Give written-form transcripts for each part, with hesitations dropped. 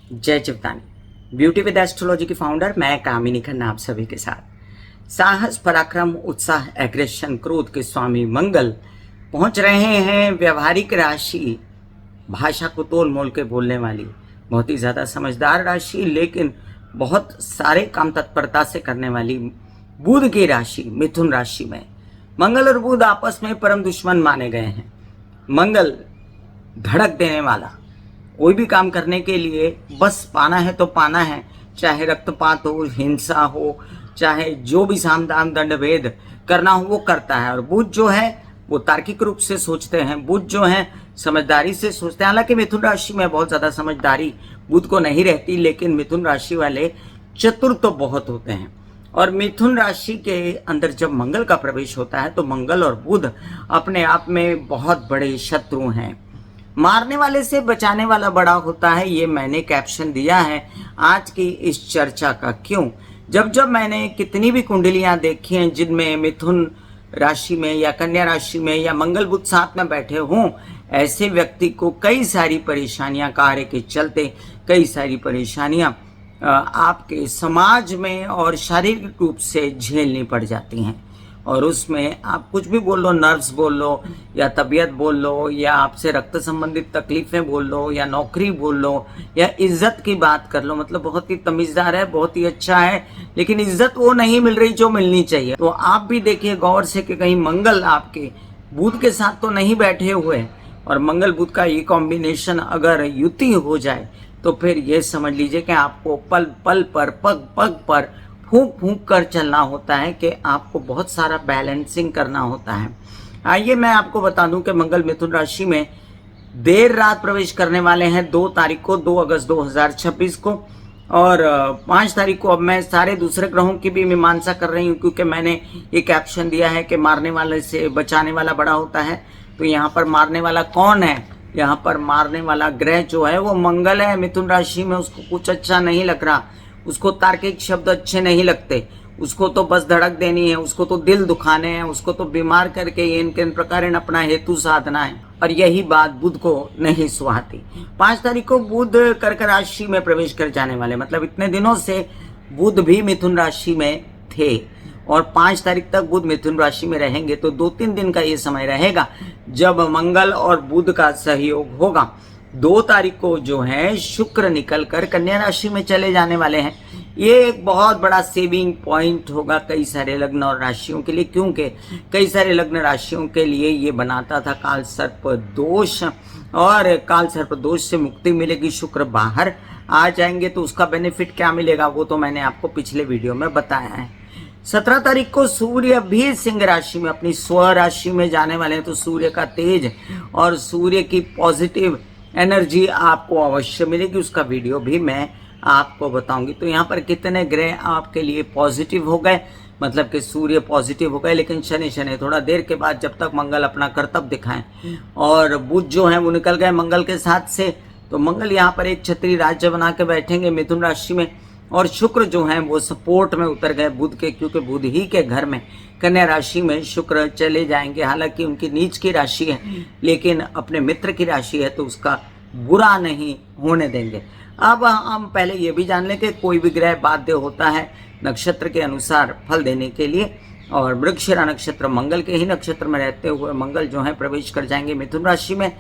जय चिवतानी। Beauty with astrology की founder मैं कामिनी खन्ना आप सभी के साथ। साहस, पराक्रम, उत्साह, एग्रेशन, क्रोध के स्वामी मंगल पहुंच रहे हैं व्यवहारिक राशि, भाषा को तोल मोल के बोलने वाली, बहुत ही ज़्यादा समझदार राशि, लेकिन बहुत सारे काम तत्परता से करने वाली बुध की राशि मिथुन राशि में। मंगल और बुध आपस में परम दुश्मन माने गए हैं। मंगल धड़क देने वाला, कोई भी काम करने के लिए बस पाना है तो पाना है, चाहे रक्तपात हो, हिंसा हो, चाहे जो भी साम दाम दंड भेद करना हो वो करता है। और बुध जो है वो तार्किक रूप से सोचते हैं, बुध जो है समझदारी से सोचते हैं। हालांकि मिथुन राशि में बहुत ज़्यादा समझदारी बुध को नहीं रहती, लेकिन मिथुन राशि वाले चतुर तो बहुत होते हैं। और मिथुन राशि के अंदर जब मंगल का प्रवेश होता है तो मंगल और बुध अपने आप में बहुत बड़े शत्रु हैं। मारने वाले से बचाने वाला बड़ा होता है, ये मैंने कैप्शन दिया है आज की इस चर्चा का। क्यों? जब मैंने कितनी भी कुंडलियां देखी हैं जिनमें मिथुन राशि में या कन्या राशि में या मंगल बुध साथ में बैठे हों, ऐसे व्यक्ति को कई सारी परेशानियां, कार्य के चलते कई सारी परेशानियां आपके समाज में और शारीरिक रूप से झेलनी पड़ जाती हैं। और उसमें आप कुछ भी बोल लो, नर्व्स बोल लो या तबीयत बोल लो या आपसे रक्त संबंधित तकलीफें बोल लो या नौकरी बोल लो या इज्जत की बात कर लो, मतलब बहुत ही तमीज़दार है, बहुत ही अच्छा है, लेकिन इज्जत वो नहीं मिल रही जो मिलनी चाहिए। तो आप भी देखिए गौर से कि कहीं मंगल आपके बुध के साथ तो नहीं बैठे हुए, और मंगल बुध का ये कॉम्बिनेशन अगर युति हो जाए तो फिर ये समझ लीजिए कि आपको पल पल पर, पग पग पर फूंक फूंक कर चलना होता है, कि आपको बहुत सारा बैलेंसिंग करना होता है। आइए मैं आपको बता दूं कि मंगल मिथुन राशि में देर रात प्रवेश करने वाले हैं 2 तारीख को, 2 अगस्त 2026 को। और 5 तारीख को अब मैं सारे दूसरे ग्रहों की भी मीमांसा कर रही हूँ, क्योंकि मैंने ये कैप्शन दिया है कि मारने वाले से बचाने वाला बड़ा होता है। तो यहाँ पर मारने वाला कौन है? यहाँ पर मारने वाला ग्रह जो है वो मंगल है। मिथुन राशि में उसको कुछ अच्छा नहीं लग रहा, उसको तार्किक शब्द अच्छे नहीं लगते, उसको तो बस धड़क देनी है, उसको तो दिल दुखाने हैं, उसको तो बीमार करके इन प्रकार अपना हेतु साधना है। और यही बात बुध को नहीं सुहाती। 5 तारीख को बुध कर्क राशि में प्रवेश कर जाने वाले, मतलब इतने दिनों से बुध भी मिथुन राशि में थे और 5 तारीख तक बुध मिथुन राशि में रहेंगे। तो 2-3 दिन का ये समय रहेगा जब मंगल और बुध का सहयोग होगा। 2 तारीख को जो है शुक्र निकल कर कन्या राशि में चले जाने वाले हैं। ये एक बहुत बड़ा सेविंग पॉइंट होगा कई सारे लग्न और राशियों के लिए, क्योंकि कई सारे लग्न राशियों के लिए ये बनाता था काल सर्प दोष, और काल सर्प दोष से मुक्ति मिलेगी, शुक्र बाहर आ जाएंगे। तो उसका बेनिफिट क्या मिलेगा वो तो मैंने आपको पिछले वीडियो में बताया है। 17 तारीख को सूर्य भी सिंह राशि में अपनी स्व राशि में जाने वाले हैं। तो सूर्य का तेज और सूर्य की पॉजिटिव एनर्जी आपको अवश्य मिलेगी, उसका वीडियो भी मैं आपको बताऊंगी। तो यहाँ पर कितने ग्रह आपके लिए पॉजिटिव हो गए, मतलब कि सूर्य पॉजिटिव हो गए, लेकिन शनि थोड़ा देर के बाद, जब तक मंगल अपना कर्तव्य दिखाएं। और बुध जो है वो निकल गए मंगल के साथ से। तो मंगल यहाँ पर एक छत्री राज्य बना के बैठेंगे मिथुन राशि में, और शुक्र जो है वो सपोर्ट में उतर गए बुध के, क्योंकि बुध ही के घर में कन्या राशि में शुक्र चले जाएंगे। हालांकि उनकी नीच की राशि है, लेकिन अपने मित्र की राशि है तो उसका बुरा नहीं होने देंगे। अब हम पहले ये भी जान लें कि कोई भी ग्रह बाध्य होता है नक्षत्र के अनुसार फल देने के लिए, और मृगशिरा नक्षत्र मंगल के ही नक्षत्र में रहते हुए मंगल जो है प्रवेश कर जाएंगे मिथुन राशि में।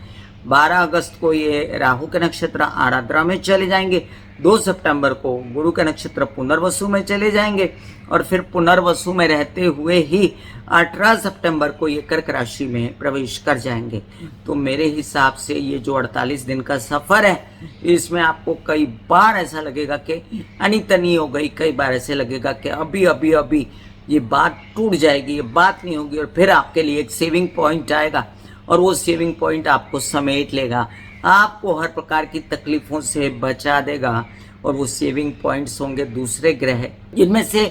12 अगस्त को ये राहु के नक्षत्र आराद्रा में चले जाएंगे। 2 सितंबर को गुरु के नक्षत्र पुनर्वसु में चले जाएंगे, और फिर पुनर्वसु में रहते हुए ही 18 सितंबर को ये कर्क राशि में प्रवेश कर जाएंगे। तो मेरे हिसाब से ये जो 48 दिन का सफ़र है, इसमें आपको कई बार ऐसा लगेगा कि अनितनी हो गई, कई बार ऐसे लगेगा कि अभी ये बात टूट जाएगी, ये बात नहीं होगी, और फिर आपके लिए एक सेविंग पॉइंट आएगा, और वो सेविंग पॉइंट आपको समेट लेगा, आपको हर प्रकार की तकलीफों से बचा देगा। और वो सेविंग पॉइंट्स होंगे दूसरे ग्रह, इनमें से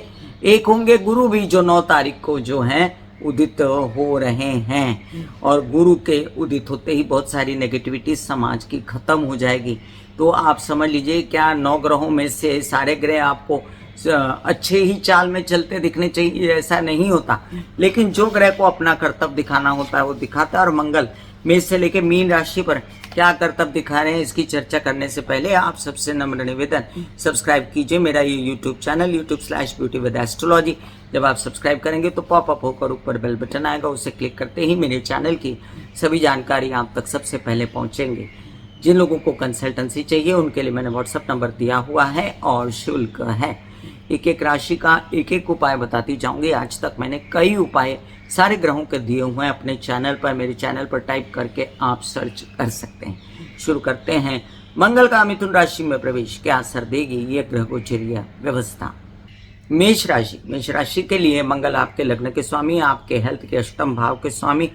एक होंगे गुरु भी, जो 9 तारीख को जो हैं उदित हो रहे हैं। और गुरु के उदित होते ही बहुत सारी नेगेटिविटी समाज की खत्म हो जाएगी। तो आप समझ लीजिए क्या 9 ग्रहों में से सारे ग्रह आपको अच्छे ही चाल में चलते दिखने चाहिए, ऐसा नहीं होता, लेकिन जो ग्रह को अपना कर्तव्य दिखाना होता है वो दिखाता है। और मंगल मेष से लेकर मीन राशि पर क्या करतब दिखा रहे हैं, इसकी चर्चा करने से पहले आप सबसे नम्र निवेदन, सब्सक्राइब कीजिए मेरा ये YouTube channel YouTube/Beauty with Astrology। जब आप सब्सक्राइब करेंगे तो पॉपअप होकर ऊपर बेल बटन आएगा, उसे क्लिक करते ही मेरे चैनल की सभी जानकारी आप तक सबसे पहले पहुंचेंगे। जिन लोगों को कंसल्टेंसी चाहिए उनके लिए मैंने व्हाट्सअप नंबर दिया हुआ है और शुल्क है। एक एक राशि का एक एक उपाय बताती जाऊंगी। आज तक मैंने कई उपाय सारे ग्रहों के दिए हुए हैं अपने चैनल पर, मेरे चैनल पर टाइप करके आप सर्च कर सकते हैं। शुरू करते हैं। मंगल का मिथुन राशि में प्रवेश क्या असर देगी ये ग्रह गोचरीय व्यवस्था। मेष राशि के लिए मंगल आपके लग्न के स्वामी, आपके हेल्थ के अष्टम भाव के स्वामी।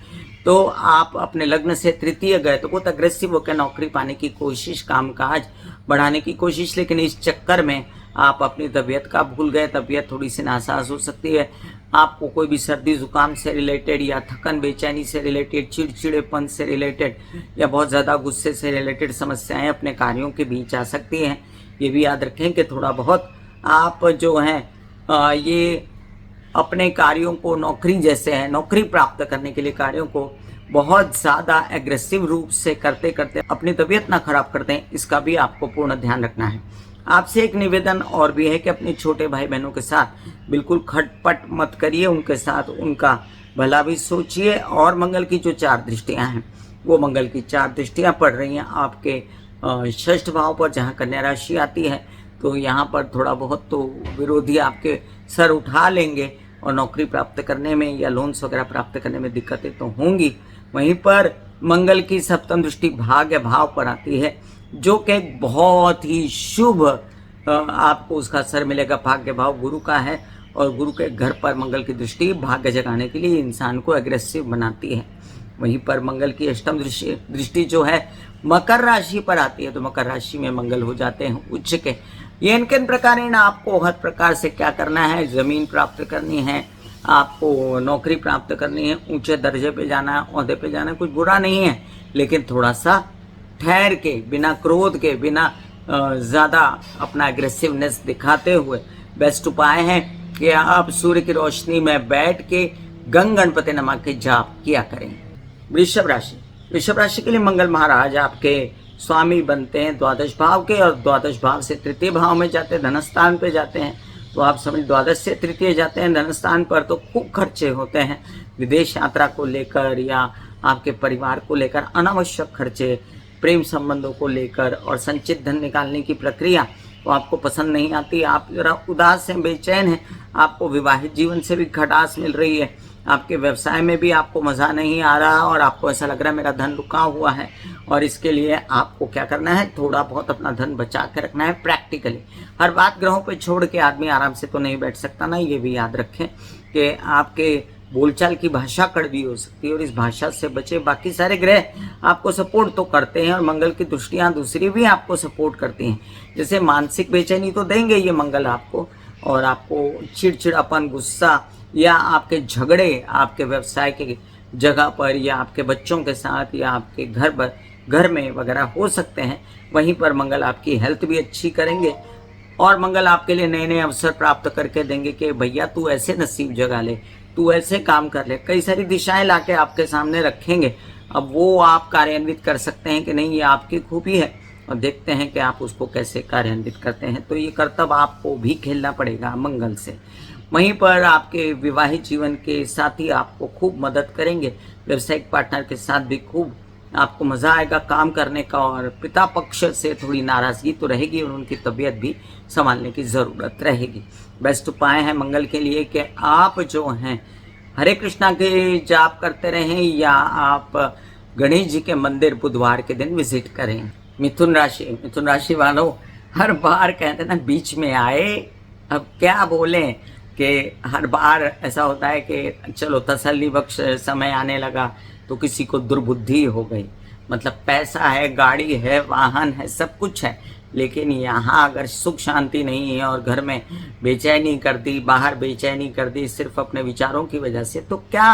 तो आप अपने लग्न से तृतीय गए तो बहुत अग्रेसिव होकर नौकरी पाने की कोशिश, कामकाज बढ़ाने की कोशिश, लेकिन इस चक्कर में आप अपनी तबीयत का भूल गए। तबीयत थोड़ी सी नासाज हो सकती है। आपको कोई भी सर्दी जुकाम से रिलेटेड या थकन बेचैनी से रिलेटेड, चिड़चिड़ेपन से रिलेटेड या बहुत ज़्यादा गुस्से से रिलेटेड समस्याएं अपने कार्यों के बीच आ सकती हैं। ये भी याद रखें कि थोड़ा बहुत आप जो हैं ये अपने कार्यों को नौकरी जैसे है, नौकरी प्राप्त करने के लिए कार्यों को बहुत ज़्यादा एग्रेसिव रूप से करते करते अपनी तबीयत ना खराब करते हैं, इसका भी आपको पूर्ण ध्यान रखना है। आपसे एक निवेदन और भी है कि अपने छोटे भाई बहनों के साथ बिल्कुल खटपट मत करिए, उनके साथ उनका भला भी सोचिए। और मंगल की जो 4 दृष्टियां हैं वो मंगल की 4 दृष्टियां पड़ रही हैं आपके षष्ठ भाव पर, जहां कन्या राशि आती है। तो यहाँ पर थोड़ा बहुत तो विरोधी आपके सर उठा लेंगे और नौकरी प्राप्त करने में या लोन्स वगैरह प्राप्त करने में दिक्कतें तो होंगी। वहीं पर मंगल की सप्तम दृष्टि भाग्य भाव पर आती है, जो कि बहुत ही शुभ आपको उसका असर मिलेगा। भाग्य भाव गुरु का है और गुरु के घर पर मंगल की दृष्टि भाग्य जगाने के लिए इंसान को एग्रेसिव बनाती है। वहीं पर मंगल की अष्टम दृष्टि जो है मकर राशि पर आती है, तो मकर राशि में मंगल हो जाते हैं उच्च के। ये किन प्रकार आपको हर प्रकार से क्या करना है, जमीन प्राप्त करनी है, आपको नौकरी प्राप्त करनी है, ऊंचे दर्जे पे जाना है, ओहदे पे जाना है, कुछ बुरा नहीं है, लेकिन थोड़ा सा ठहर के, बिना क्रोध के, बिना ज़्यादा अपना एग्रेसिवनेस दिखाते हुए बेस्ट उपाय है कि आप सूर्य की रोशनी में बैठ के गंग गणपति नमः के जाप किया करें। वृषभ राशि के लिए मंगल महाराज आपके स्वामी बनते हैं द्वादश भाव के, और द्वादश भाव से तृतीय भाव में जाते हैं, धनस्थान पे जाते हैं। तो आप समझ, द्वादश से तृतीय जाते हैं धनस्थान पर, तो खूब खर्चे होते हैं विदेश यात्रा को लेकर या आपके परिवार को लेकर, अनावश्यक खर्चे, प्रेम संबंधों को लेकर और संचित धन निकालने की प्रक्रिया तो आपको पसंद नहीं आती। आप जरा उदास हैं, बेचैन हैं, आपको विवाहित जीवन से भी खटास मिल रही है, आपके व्यवसाय में भी आपको मज़ा नहीं आ रहा और आपको ऐसा लग रहा है मेरा धन रुका हुआ है। और इसके लिए आपको क्या करना है, थोड़ा बहुत अपना धन बचा के रखना है प्रैक्टिकली। हर बात ग्रहों पे छोड़ के आदमी आराम से तो नहीं बैठ सकता ना, ये भी याद रखें कि आपके बोलचाल की भाषा कड़वी हो सकती है और इस भाषा से बचे। बाकी सारे ग्रह आपको सपोर्ट तो करते हैं और मंगल की दृष्टियाँ दूसरी भी आपको सपोर्ट करती हैं। जैसे मानसिक बेचैनी तो देंगे ये मंगल आपको, और आपको चिड़चिड़ापन, गुस्सा या आपके झगड़े आपके व्यवसाय की जगह पर या आपके बच्चों के साथ या आपके घर में वगैरह हो सकते हैं। वहीं पर मंगल आपकी हेल्थ भी अच्छी करेंगे और मंगल आपके लिए नए नए अवसर प्राप्त करके देंगे कि भैया तू ऐसे नसीब जगा ले, तू ऐसे काम कर ले। कई सारी दिशाएं लाके आपके सामने रखेंगे। अब वो आप कार्यान्वित कर सकते हैं कि नहीं, ये आपकी खूबी है और देखते हैं कि आप उसको कैसे कार्यान्वित करते हैं। तो ये कर्तव्य आपको भी खेलना पड़ेगा मंगल से। वहीं पर आपके विवाहित जीवन के साथी आपको खूब मदद करेंगे, व्यावसायिक पार्टनर के साथ भी खूब आपको मज़ा आएगा काम करने का। और पिता पक्ष से थोड़ी नाराज़गी तो रहेगी और उनकी तबीयत भी संभालने की ज़रूरत रहेगी। बेस्ट उपाय है मंगल के लिए कि आप जो हैं हरे कृष्णा के जाप करते रहें या आप गणेश जी के मंदिर बुधवार के दिन विजिट करें। मिथुन राशि वालों, हर बार कहते हैं ना बीच में आए, अब क्या बोलें कि हर बार ऐसा होता है कि चलो तसल्ली बख्श समय आने लगा तो किसी को दुर्बुद्धि हो गई। मतलब पैसा है, गाड़ी है, वाहन है, सब कुछ है, लेकिन यहाँ अगर सुख शांति नहीं है और घर में बेचैनी कर दी, बाहर बेचैनी कर दी सिर्फ अपने विचारों की वजह से, तो क्या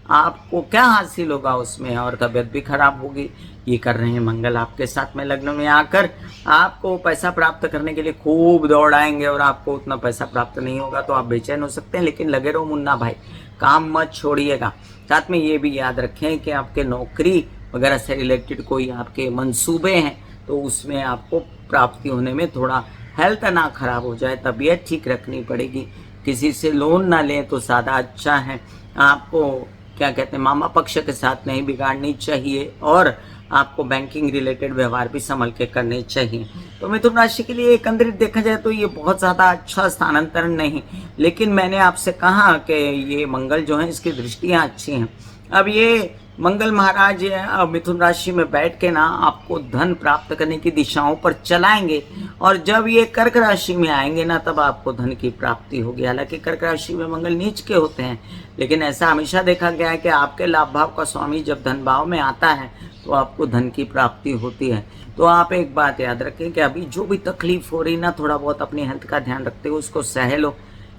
आपको क्या हासिल होगा उसमें, और तबीयत भी खराब होगी। ये कर रहे हैं मंगल आपके साथ में लग्न में आकर आपको पैसा प्राप्त करने के लिए खूब दौड़ाएंगे और आपको उतना पैसा प्राप्त नहीं होगा तो आप बेचैन हो सकते हैं। लेकिन लगे रहो मुन्ना भाई, काम मत छोड़िएगा। साथ में ये भी याद रखें कि आपके नौकरी वगैरह से रिलेटेड कोई आपके मंसूबे हैं तो उसमें आपको प्राप्ति होने में थोड़ा हेल्थ ना खराब हो जाए, तबीयत ठीक रखनी पड़ेगी। किसी से लोन ना लें तो ज़्यादा अच्छा है। आपको क्या कहते हैं, मामा पक्ष के साथ नहीं बिगाड़नी चाहिए और आपको बैंकिंग रिलेटेड व्यवहार भी संभल के करने चाहिए। तो मिथुन राशि के लिए एकंदरित देखा जाए तो ये बहुत ज़्यादा अच्छा स्थानांतरण नहीं, लेकिन मैंने आपसे कहा कि ये मंगल जो है इसकी दृष्टियाँ अच्छी हैं। अब ये मंगल महाराज मिथुन राशि में बैठ के ना आपको धन प्राप्त करने की दिशाओं पर चलाएंगे और जब ये कर्क राशि में आएंगे ना तब आपको धन की प्राप्ति होगी। हालांकि कर्क राशि में मंगल नीच के होते हैं, लेकिन ऐसा हमेशा देखा गया है कि आपके लाभ भाव का स्वामी जब धन भाव में आता है तो आपको धन की प्राप्ति होती है। तो आप एक बात याद रखें कि अभी जो भी तकलीफ हो रही ना, थोड़ा बहुत अपनी हेल्थ का ध्यान रखते हो उसको सह लो।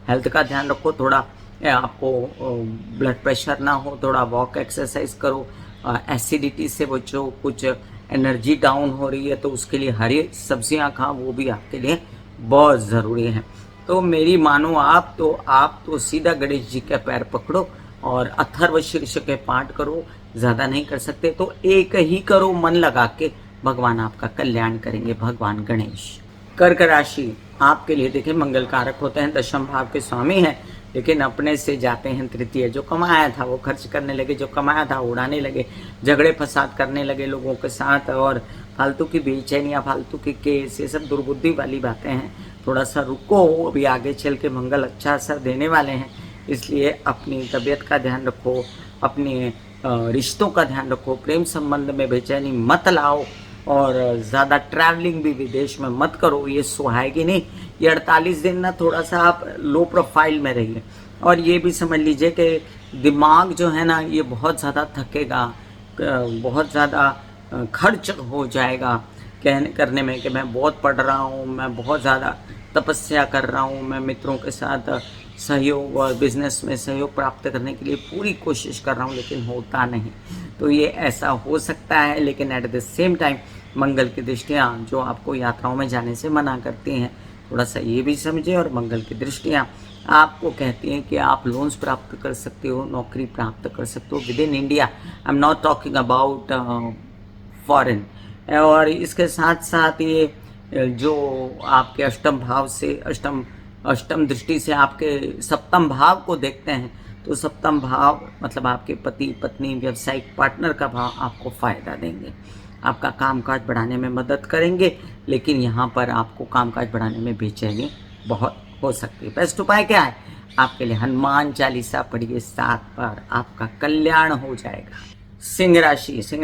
हेल्थ का ध्यान रखो, थोड़ा आपको ब्लड प्रेशर ना हो, थोड़ा वॉक एक्सरसाइज करो, एसिडिटी से बचो, कुछ एनर्जी डाउन हो रही है तो उसके लिए हरी सब्जियां खाओ, वो भी आपके लिए बहुत ज़रूरी है। तो मेरी मानो आप तो सीधा गणेश जी के पैर पकड़ो और अथर्व शीर्ष के पाठ करो। ज़्यादा नहीं कर सकते तो एक ही करो मन लगा के, भगवान आपका कल्याण करेंगे, भगवान गणेश। कर्क राशि आपके लिए देखें मंगल कारक होते हैं, दशम भाव के स्वामी हैं, लेकिन अपने से जाते हैं तृतीय। जो कमाया था वो खर्च करने लगे, जो कमाया था उड़ाने लगे, झगड़े फसाद करने लगे लोगों के साथ और फालतू की बेचैनियाँ, फालतू की केस, ये सब दुर्बुद्धि वाली बातें हैं। थोड़ा सा रुको, अभी आगे चल के मंगल अच्छा असर देने वाले हैं, इसलिए अपनी तबीयत का ध्यान रखो, अपने रिश्तों का ध्यान रखो, प्रेम संबंध में बेचैनी मत लाओ और ज़्यादा ट्रैवलिंग भी विदेश में मत करो, ये सुहाएगी नहीं। ये 48 दिन ना थोड़ा सा आप लो प्रोफाइल में रहिए और ये भी समझ लीजिए कि दिमाग जो है ना ये बहुत ज़्यादा थकेगा, बहुत ज़्यादा खर्च हो जाएगा कहने करने में कि मैं बहुत पढ़ रहा हूँ, मैं बहुत ज़्यादा तपस्या कर रहा हूँ, मैं मित्रों के साथ सहयोग और बिजनेस में सहयोग प्राप्त करने के लिए पूरी कोशिश कर रहा हूँ, लेकिन होता नहीं। तो ये ऐसा हो सकता है, लेकिन एट द सेम टाइम मंगल की दृष्टियाँ जो आपको यात्राओं में जाने से मना करती हैं, थोड़ा सा ये भी समझे। और मंगल की दृष्टियाँ आपको कहती हैं कि आप लोन्स प्राप्त कर सकते हो, नौकरी प्राप्त कर सकते हो with in India. I am not talking about foreign. और इसके साथ साथ ये जो आपके अष्टम भाव से अष्टम दृष्टि से आपके सप्तम भाव को देखते हैं, तो सप्तम भाव मतलब आपके पति पत्नी व्यावसायिक पार्टनर का भाव आपको फ़ायदा देंगे, आपका कामकाज बढ़ाने में मदद करेंगे, लेकिन यहाँ पर आपको कामकाज बढ़ाने में बेचैनी बहुत हो सकती है। बेस्ट उपाय क्या है आपके लिए? हनुमान चालीसा पढ़िए 7 बार, आपका कल्याण हो जाएगा। सिंह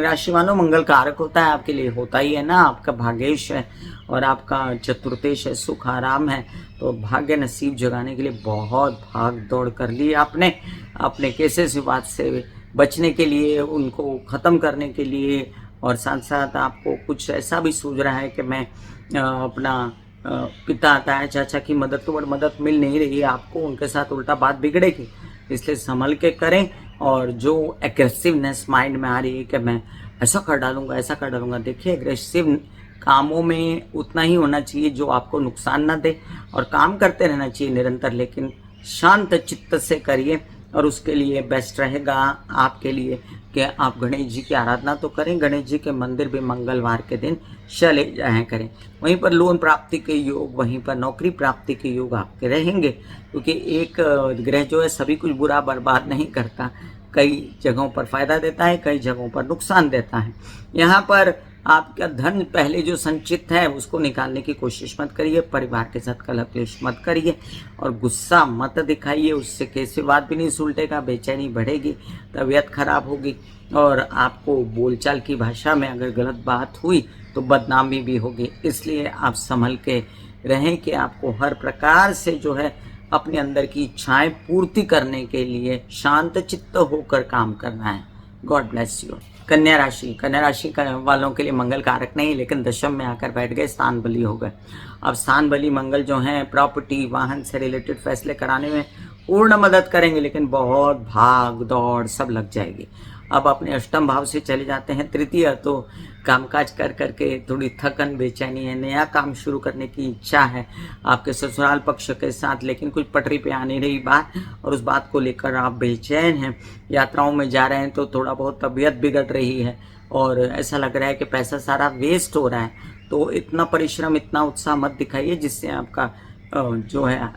राशि वालों मंगल कारक होता है, आपके लिए होता ही है ना, आपका भाग्येश है और आपका चतुर्थेश है, सुख आराम है। तो भाग्य नसीब जगाने के लिए बहुत भाग दौड़ कर ली आपने, अपने केसेस विवाद से बचने के लिए, उनको ख़त्म करने के लिए, और साथ साथ आपको कुछ ऐसा भी सूझ रहा है कि मैं अपना पिता ताया चाचा की मदद मिल नहीं रही है आपको, उनके साथ उल्टा बात बिगड़ेगी, इसलिए संभल के करें। और जो एग्रेसिवनेस माइंड में आ रही है कि मैं ऐसा कर डालूंगा, देखिए एग्रेसिव कामों में उतना ही होना चाहिए जो आपको नुकसान ना दे, और काम करते रहना चाहिए निरंतर, लेकिन शांत चित्त से करिए। और उसके लिए बेस्ट रहेगा आपके लिए कि आप गणेश जी की आराधना तो करें, गणेश जी के मंदिर भी मंगलवार के दिन चले जाया करें। वहीं पर लोन प्राप्ति के योग, वहीं पर नौकरी प्राप्ति के योग आपके रहेंगे, क्योंकि एक ग्रह जो है सभी कुछ बुरा बर्बाद नहीं करता, कई जगहों पर फायदा देता है, कई जगहों पर नुकसान देता है। यहाँ पर आपका धन पहले जो संचित है उसको निकालने की कोशिश मत करिए, परिवार के साथ कलह क्लेश मत करिए और गुस्सा मत दिखाइए, उससे कैसे बात भी नहीं सुलटेगा, बेचैनी बढ़ेगी, तबीयत खराब होगी और आपको बोलचाल की भाषा में अगर गलत बात हुई तो बदनामी भी होगी। इसलिए आप संभल के रहें कि आपको हर प्रकार से जो है अपने अंदर की इच्छाएं पूर्ति करने के लिए शांत चित्त होकर काम करना है। God bless you. कन्या राशि वालों के लिए मंगल कारक नहीं, लेकिन दशम में आकर बैठ गए, स्थान बली हो गए। अब स्थान बली मंगल जो हैं प्रॉपर्टी वाहन से रिलेटेड फैसले कराने में पूर्ण मदद करेंगे, लेकिन बहुत भाग दौड़ सब लग जाएगी। अब अपने अष्टम भाव से चले जाते हैं तृतीय, तो कामकाज कर करके थोड़ी थकन बेचैनी है, नया काम शुरू करने की इच्छा है आपके ससुराल पक्ष के साथ, लेकिन कुछ पटरी पे आ नहीं रही बात और उस बात को लेकर आप बेचैन हैं। यात्राओं में जा रहे हैं तो थोड़ा बहुत तबीयत बिगड़ रही है और ऐसा लग रहा है कि पैसा सारा वेस्ट हो रहा है, तो इतना परिश्रम, इतना उत्साह मत दिखाइए जिससे आपका जो है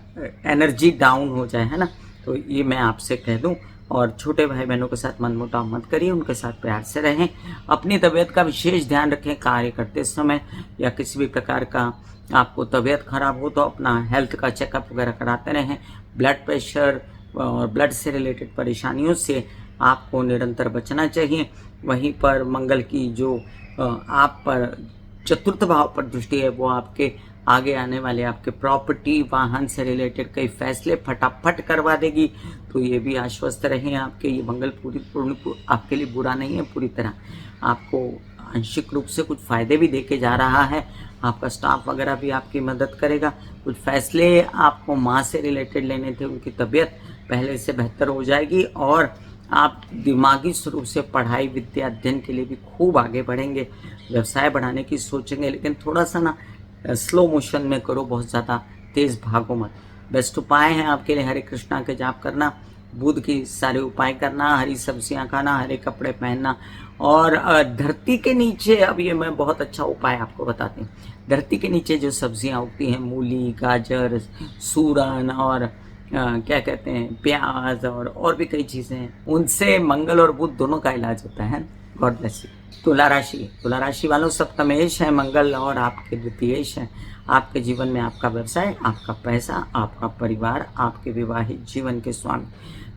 एनर्जी डाउन हो जाए, है ना। तो ये मैं आपसे कह दूं। और छोटे भाई बहनों के साथ मनमुटाव मत करिए, उनके साथ प्यार से रहें। अपनी तबीयत का विशेष ध्यान रखें कार्य करते समय, या किसी भी प्रकार का आपको तबीयत खराब हो तो अपना हेल्थ का चेकअप वगैरह कराते रहें। ब्लड प्रेशर और ब्लड से रिलेटेड परेशानियों से आपको निरंतर बचना चाहिए। वहीं पर मंगल की जो आप पर चतुर्थ भाव पर दृष्टि है, वो आपके आगे आने वाले आपके प्रॉपर्टी, वाहन से रिलेटेड कई फैसले फटाफट करवा देगी। तो ये भी आश्वस्त रहें, आपके ये मंगल पूर्ण आपके लिए बुरा नहीं है, पूरी तरह आपको आंशिक रूप से कुछ फायदे भी देके जा रहा है। आपका स्टाफ वगैरह भी आपकी मदद करेगा। कुछ फैसले आपको माँ से रिलेटेड लेने थे, उनकी तबीयत पहले से बेहतर हो जाएगी, और आप दिमागी स्वरूप से पढ़ाई, विद्या, अध्ययन के लिए भी खूब आगे बढ़ेंगे। व्यवसाय बढ़ाने की सोचेंगे, लेकिन थोड़ा सा ना स्लो मोशन में करो, बहुत ज़्यादा तेज भागो मत। बेस्ट उपाय हैं आपके लिए हरे कृष्णा के जाप करना, बुध की सारे उपाय करना, हरी सब्जियां खाना, हरे कपड़े पहनना, और धरती के नीचे, अब ये मैं बहुत अच्छा उपाय आपको बताती हूँ। धरती के नीचे जो सब्जियां उगती हैं, मूली, गाजर, सूरन और क्या कहते हैं, प्याज, और भी कई चीज़ें हैं, उनसे मंगल और बुध दोनों का इलाज होता है। God bless you. तुला राशि वालों, सप्तमेश है मंगल और आपके द्वितीयेश है। आपके जीवन में आपका व्यवसाय, आपका पैसा, आपका परिवार, आपके विवाहित जीवन के स्वामी।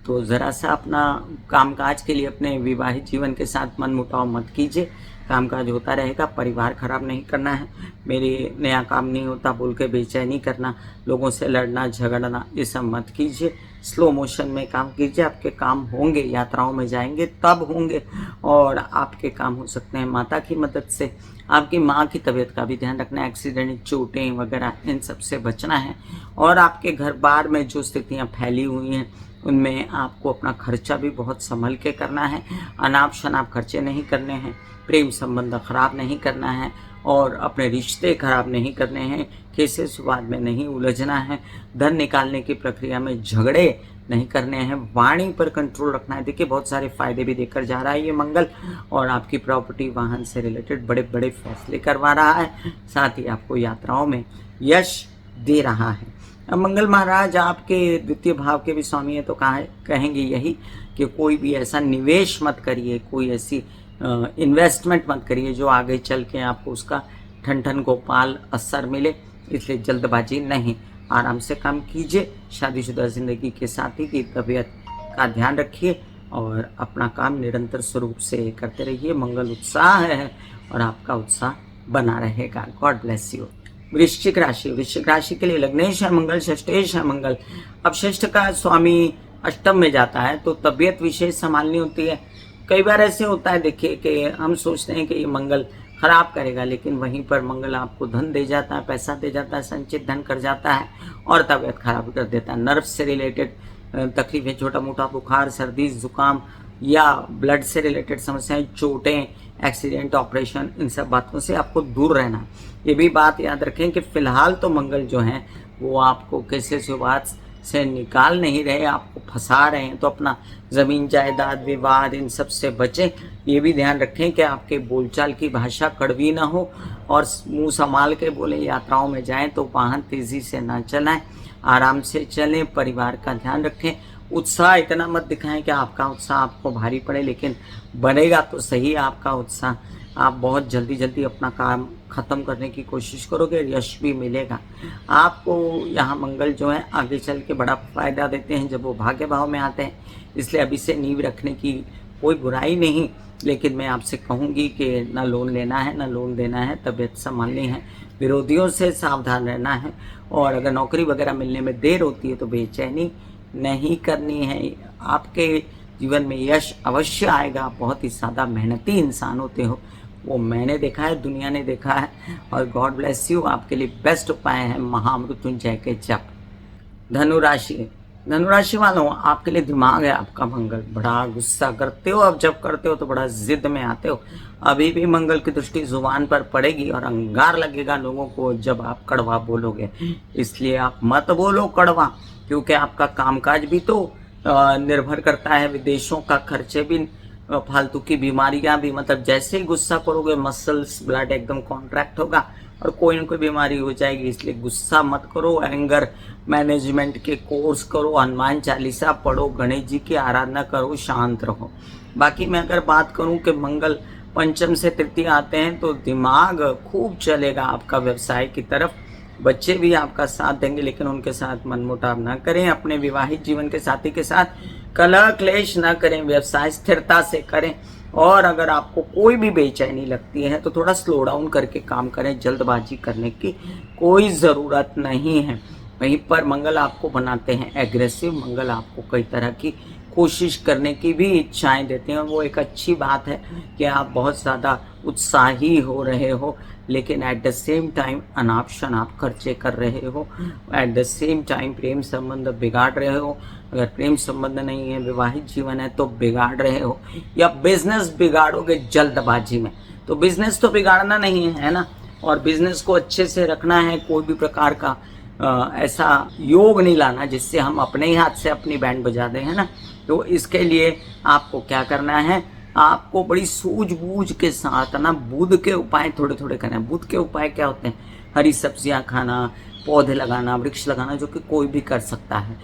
तो ज़रा सा अपना कामकाज के लिए अपने विवाहित जीवन के साथ मनमुटाव मत कीजिए। कामकाज होता रहेगा, परिवार खराब नहीं करना है। मेरे नया काम नहीं होता बोल के बेचैनी करना, लोगों से लड़ना झगड़ना, ये सब मत कीजिए। स्लो मोशन में काम कीजिए, आपके काम होंगे। यात्राओं में जाएंगे तब होंगे, और आपके काम हो सकते हैं माता की मदद से। आपकी माँ की तबीयत का भी ध्यान रखना है, एक्सीडेंट, चोटें वगैरह इन सब से बचना है। और आपके घर बार में जो स्थितियाँ फैली हुई हैं, उनमें आपको अपना खर्चा भी बहुत संभल के करना है। अनाप शनाप खर्चे नहीं करने हैं, प्रेम संबंध खराब नहीं करना है, और अपने रिश्ते खराब नहीं करने हैं, केसेस विवाद में नहीं उलझना है, धन निकालने की प्रक्रिया में झगड़े नहीं करने हैं, वाणी पर कंट्रोल रखना है। देखिए बहुत सारे फायदे भी देकर जा रहा है ये मंगल, और आपकी प्रॉपर्टी, वाहन से रिलेटेड बड़े बड़े फैसले करवा रहा है, साथ ही आपको यात्राओं में यश दे रहा है। अब मंगल महाराज आपके द्वितीय भाव के भी स्वामी है, तो कहेंगे यही कि कोई भी ऐसा निवेश मत करिए, कोई ऐसी इन्वेस्टमेंट मत करिए जो आगे चल के आपको उसका ठन गोपाल असर मिले। इसलिए जल्दबाजी नहीं, आराम से काम कीजिए। शादीशुदा जिंदगी के साथी की तबीयत का ध्यान रखिए, और अपना काम निरंतर स्वरूप से करते रहिए। मंगल उत्साह है, और आपका उत्साह बना रहेगा। God bless you. वृश्चिक राशि के लिए लग्नेश है मंगल, षष्ठेश है मंगल। अब षष्ठ का स्वामी अष्टम में जाता है, तो तबीयत विशेष संभालनी होती है। कई बार ऐसे होता है, देखिए कि हम सोचते हैं कि ये मंगल खराब करेगा, लेकिन वहीं पर मंगल आपको धन दे जाता है, पैसा दे जाता है, संचित धन कर जाता है, और तबीयत खराब कर देता है। नर्व से रिलेटेड तकलीफें, छोटा मोटा बुखार, सर्दी, जुकाम, या ब्लड से रिलेटेड समस्याएं, चोटें, एक्सीडेंट, ऑपरेशन, इन सब बातों से आपको दूर रहना। ये भी बात याद रखें कि फिलहाल तो मंगल जो है वो आपको केसेस विवाद से निकाल नहीं रहे, आपको फंसा रहे हैं। तो अपना ज़मीन जायदाद, विवाद, इन सब से बचें। ये भी ध्यान रखें कि आपके बोलचाल की भाषा कड़वी ना हो, और मुंह संभाल के बोले। यात्राओं में जाएं तो वाहन तेज़ी से ना चलाएं, आराम से चलें, परिवार का ध्यान रखें। उत्साह इतना मत दिखाएं कि आपका उत्साह आपको भारी पड़े, लेकिन बनेगा तो सही आपका उत्साह। आप बहुत जल्दी अपना काम ख़त्म करने की कोशिश करोगे, यश भी मिलेगा आपको। यहाँ मंगल जो है आगे चल के बड़ा फ़ायदा देते हैं जब वो भाग्य भाव में आते हैं, इसलिए अभी से नींव रखने की कोई बुराई नहीं। लेकिन मैं आपसे कहूँगी कि ना लोन लेना है ना लोन देना है, तबीयत संभालनी है, विरोधियों से सावधान रहना है, और अगर नौकरी वगैरह मिलने में देर होती है तो बेचैनी नहीं करनी है। आपके जीवन में यश अवश्य आएगा। आप बहुत ही ज़्यादा मेहनती इंसान होते हो, वो मैंने देखा है, दुनिया ने देखा है। और गॉड ब्लेस यू। आपके लिए बेस्ट उपाय है महामृत्युंजय के जप। धनुराशि वालों, आपके लिए दिमाग है आपका मंगल, बड़ा गुस्सा करते हो, अब जब करते हो तो बड़ा जिद में आते हो। अभी भी मंगल की दृष्टि जुबान पर पड़ेगी, और अंगार लगेगा लोगों को जब आप कड़वा बोलोगे। इसलिए आप मत बोलो कड़वा, क्योंकि आपका कामकाज भी तो निर्भर करता है, विदेशों का खर्चे भी फालतू की बीमारियां भी, मतलब जैसे ही गुस्सा करोगे मसल्स ब्लड एकदम कॉन्ट्रैक्ट होगा और कोई ना कोई बीमारी हो जाएगी। इसलिए गुस्सा मत करो, एंगर मैनेजमेंट के कोर्स करो, हनुमान चालीसा पढ़ो, गणेश जी की आराधना करो, शांत रहो। बाकी मैं अगर बात करूं कि मंगल पंचम से तृतीय आते हैं तो दिमाग खूब चलेगा आपका व्यवसाय की तरफ। बच्चे भी आपका साथ देंगे, लेकिन उनके साथ मनमुटाव ना करें। अपने विवाहित जीवन के साथी के साथ कलह क्लेश ना करें, व्यवसाय स्थिरता से करें। और अगर आपको कोई भी बेचैनी लगती है तो थोड़ा स्लो डाउन करके काम करें, जल्दबाजी करने की कोई ज़रूरत नहीं है। वहीं पर मंगल आपको बनाते हैं एग्रेसिव, मंगल आपको कई तरह की कोशिश करने की भी इच्छाएं देते हैं। वो एक अच्छी बात है कि आप बहुत ज़्यादा उत्साही हो रहे हो, लेकिन एट द सेम टाइम अनाप शनाप खर्चे कर रहे हो, एट द सेम टाइम प्रेम संबंध बिगाड़ रहे हो। अगर प्रेम संबंध नहीं है, विवाहित जीवन है तो बिगाड़ रहे हो, या बिजनेस बिगाड़ोगे जल्दबाजी में। तो बिजनेस तो बिगाड़ना नहीं है ना, और बिजनेस को अच्छे से रखना है। कोई भी प्रकार का ऐसा योग नहीं लाना जिससे हम अपने ही हाथ से अपनी बैंड बजा दें, है ना। तो इसके लिए आपको क्या करना है, आपको बड़ी सूझबूझ के साथ ना बुध के उपाय थोड़े थोड़े करना है। बुध के उपाय क्या होते हैं? हरी सब्जियां खाना, पौधे लगाना, वृक्ष लगाना, जो कि कोई भी कर सकता है।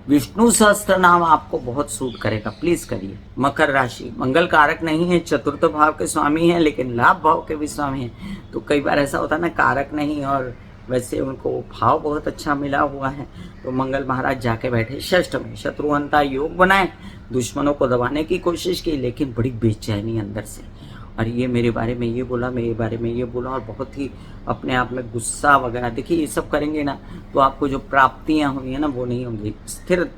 विष्णु सहस्त्र नाम आपको बहुत सूट करेगा, प्लीज करिए। मकर राशि, मंगल कारक नहीं है, चतुर्थ भाव के स्वामी है, लेकिन लाभ भाव के भी स्वामी है। तो कई बार ऐसा होता है ना, कारक नहीं और वैसे उनको भाव बहुत अच्छा मिला हुआ है। तो मंगल महाराज जाके बैठे षष्ठ में, शत्रुहंता योग बनाए, दुश्मनों को दबाने की कोशिश की, लेकिन बड़ी बेचैनी अंदर से। और ये मेरे बारे में ये बोला, मेरे बारे में ये बोला, और बहुत ही अपने आप में गुस्सा वगैरह। देखिए ये सब करेंगे ना तो आपको जो प्राप्तियां हुई है ना वो नहीं होंगी। स्थिर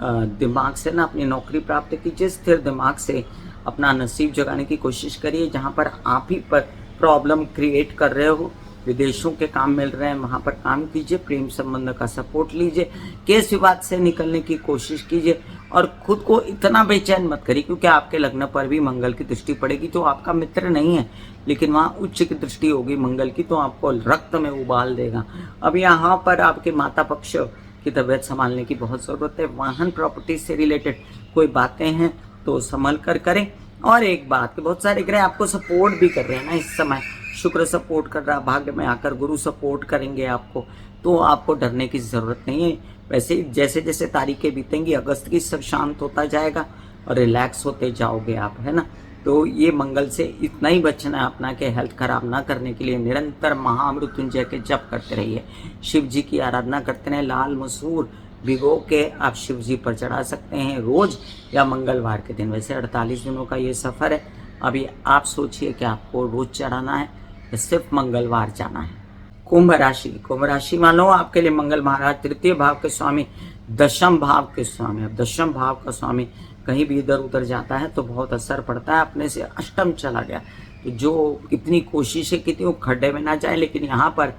दिमाग से ना अपनी नौकरी प्राप्त कीजिए, स्थिर दिमाग से अपना नसीब जगाने की कोशिश करिए। जहाँ पर आप ही पर प्रॉब्लम क्रिएट कर रहे हो, विदेशों के काम मिल रहे हैं, वहाँ पर काम कीजिए, प्रेम संबंध का सपोर्ट लीजिए, केस विवाद से निकलने की कोशिश कीजिए, और खुद को इतना बेचैन मत करिए, क्योंकि आपके लग्न पर भी मंगल की दृष्टि पड़ेगी। तो आपका मित्र नहीं है, लेकिन वहाँ उच्च की दृष्टि होगी मंगल की, तो आपको रक्त में उबाल देगा। अब यहाँ पर आपके माता पक्ष की तबीयत संभालने की बहुत ज़रूरत है। वाहन प्रॉपर्टी से रिलेटेड कोई बातें हैं तो संभल कर करें। और एक बात कि बहुत सारे ग्रह आपको सपोर्ट भी कर रहे हैं ना इस समय। शुक्र सपोर्ट कर रहा, भाग्य में आकर गुरु सपोर्ट करेंगे आपको, तो आपको डरने की ज़रूरत नहीं है। वैसे जैसे जैसे तारीखें बीतेंगी, अगस्त की सब शांत होता जाएगा और रिलैक्स होते जाओगे आप, है ना। तो ये मंगल से इतना ही बचना है अपना कि हेल्थ खराब ना करने के लिए निरंतर महामृत्युंजय के जप करते रहिए, शिव जी की आराधना करते रहिए। लाल मसूर भिगो के आप शिव जी पर चढ़ा सकते हैं रोज या मंगलवार के दिन। वैसे 48 दिनों का ये सफ़र है। अभी आप सोचिए कि आपको रोज चढ़ाना है या सिर्फ मंगलवार जाना है। कुंभ राशि, कुंभ राशि वालों, आपके लिए मंगल महाराज तृतीय भाव के स्वामी, दशम भाव के स्वामी। अब दशम भाव का स्वामी कहीं भी इधर उधर जाता है तो बहुत असर पड़ता है। अपने से अष्टम चला गया तो जो कितनी कोशिशें की थी वो खड्डे में ना जाए। लेकिन यहाँ पर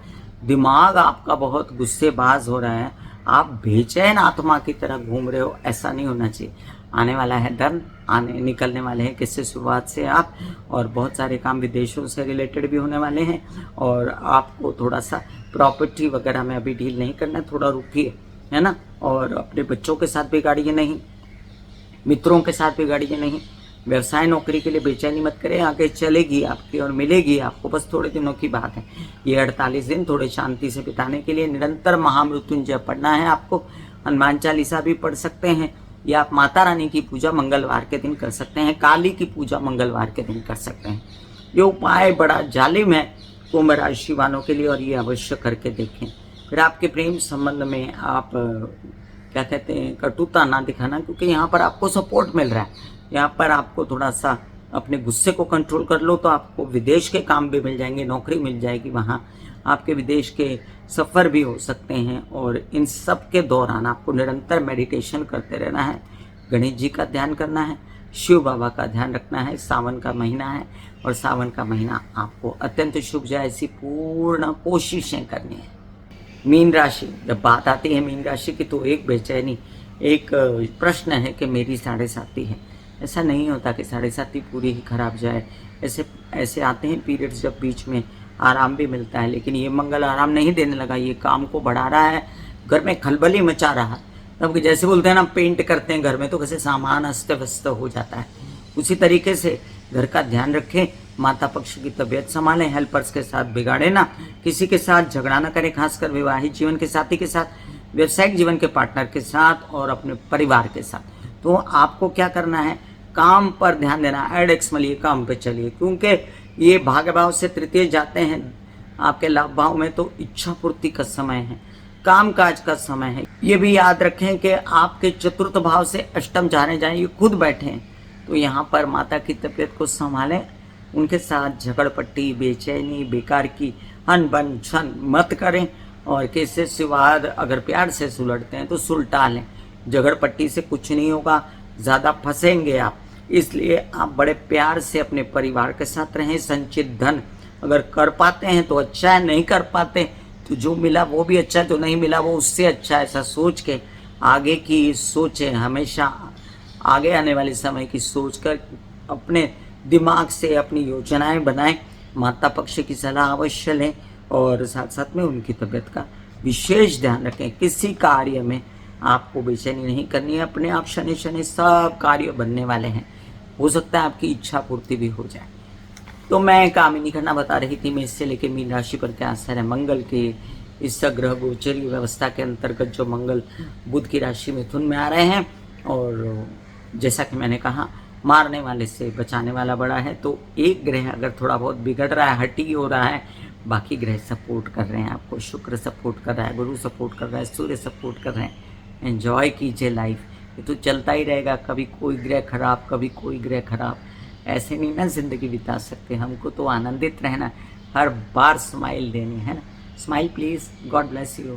दिमाग आपका बहुत गुस्सेबाज हो रहा है, आप बेचैन आत्मा की तरह घूम रहे हो, ऐसा नहीं होना चाहिए। आने वाला है धन, आने निकलने वाले हैं किससे शुरुआत से आप, और बहुत सारे काम विदेशों से रिलेटेड भी होने वाले हैं। और आपको थोड़ा सा प्रॉपर्टी वगैरह में अभी डील नहीं करना है, थोड़ा रुकिए, है ना। और अपने बच्चों के साथ बिगाड़िए नहीं, मित्रों के साथ बिगाड़िए नहीं। व्यवसाय नौकरी के लिए बेचैनी मत करें, आगे चलेगी आपकी और मिलेगी आपको, बस थोड़े दिनों की बात है। ये 48 दिन थोड़े शांति से बिताने के लिए निरंतर महामृत्युंजय पढ़ना है आपको। हनुमान चालीसा भी पढ़ सकते हैं, या आप माता रानी की पूजा मंगलवार के दिन कर सकते हैं, काली की पूजा मंगलवार के दिन कर सकते हैं। ये उपाय बड़ा जालिम है कुंभ राशि वालों के लिए, और ये अवश्य करके देखें। फिर आपके प्रेम संबंध में आप क्या कहते हैं, कटुता ना दिखाना, क्योंकि यहाँ पर आपको सपोर्ट मिल रहा है। यहाँ पर आपको थोड़ा सा अपने गुस्से को कंट्रोल कर लो तो आपको विदेश के काम भी मिल जाएंगे, नौकरी मिल जाएगी, वहाँ आपके विदेश के सफ़र भी हो सकते हैं। और इन सब के दौरान आपको निरंतर मेडिटेशन करते रहना है, गणेश जी का ध्यान करना है, शिव बाबा का ध्यान रखना है। सावन का महीना है और सावन का महीना आपको अत्यंत शुभ जाए, ऐसी पूर्ण कोशिशें करनी है। मीन राशि, जब बात आती है मीन राशि की तो एक बेचैनी, एक प्रश्न है कि मेरी 7.5 है। ऐसा नहीं होता कि 7.5 पूरी ही खराब जाए। ऐसे आते हैं पीरियड्स जब बीच में आराम भी मिलता है, लेकिन ये मंगल आराम नहीं देने लगा, ये काम को बढ़ा रहा है, घर में खलबली मचा रहा है। तब जैसे बोलते हैं ना, पेंट करते हैं घर में तो कैसे सामान अस्त व्यस्त हो जाता है, उसी तरीके से घर का ध्यान रखें, माता पक्ष की तबीयत संभालें, हेल्पर्स के साथ बिगाड़े ना, किसी के साथ झगड़ा ना करें, खासकर विवाहित जीवन के साथी के साथ, व्यवसायिक जीवन के पार्टनर के साथ और अपने परिवार के साथ। तो आपको क्या करना है, काम पर ध्यान देना, एडेक्स मलिए, काम पे चलिए, क्योंकि ये भाग्य भाव से तृतीय जाते हैं आपके लाभ भाव में, तो इच्छा पूर्ति का समय है, काम काज का समय है। ये भी याद रखें कि आपके चतुर्थ भाव से अष्टम जाने जाएं, ये खुद बैठे हैं, तो यहाँ पर माता की तबीयत को संभालें, उनके साथ झगड़पट्टी, बेचैनी, बेकार की अनबन छन मत करें, और कैसे विवाद अगर प्यार से सुलझते हैं तो सुलटा लें। झगड़पट्टी से कुछ नहीं होगा, ज़्यादा फंसेंगे आप, इसलिए आप बड़े प्यार से अपने परिवार के साथ रहें। संचित धन अगर कर पाते हैं तो अच्छा है, नहीं कर पाते तो जो मिला वो भी अच्छा है, जो नहीं मिला वो उससे अच्छा है, ऐसा सोच के आगे की सोचें, हमेशा आगे आने वाले समय की सोच कर अपने दिमाग से अपनी योजनाएं बनाएं। माता पक्ष की सलाह अवश्य लें और साथ साथ में उनकी तबीयत का विशेष ध्यान रखें। किसी कार्य में आपको बेचैनी नहीं करनी है, अपने आप शनि शनि सब कार्य बनने वाले हैं, हो सकता है आपकी इच्छा पूर्ति भी हो जाए। तो मैं कामिनी खन्ना बता रही थी मेष से लेकर मीन राशि पर क्या असर है मंगल के इस ग्रह गोचरीय व्यवस्था के अंतर्गत, जो मंगल बुध की राशि मिथुन में आ रहे हैं, और जैसा कि मैंने कहा मारने वाले से बचाने वाला बड़ा है। तो एक ग्रह अगर थोड़ा बहुत बिगड़ रहा है, हटी हो रहा है, बाकी ग्रह सपोर्ट कर रहे हैं आपको, शुक्र सपोर्ट कर रहा है, गुरु सपोर्ट कर रहा है, सूर्य सपोर्ट कर रहे हैं। एंजॉय कीजिए लाइफ, ये तो चलता ही रहेगा, कभी कोई ग्रह खराब, कभी कोई ग्रह खराब, ऐसे नहीं ना जिंदगी बिता सकते। हमको तो आनंदित रहना, हर बार स्माइल देनी है ना। Smile please, God bless you.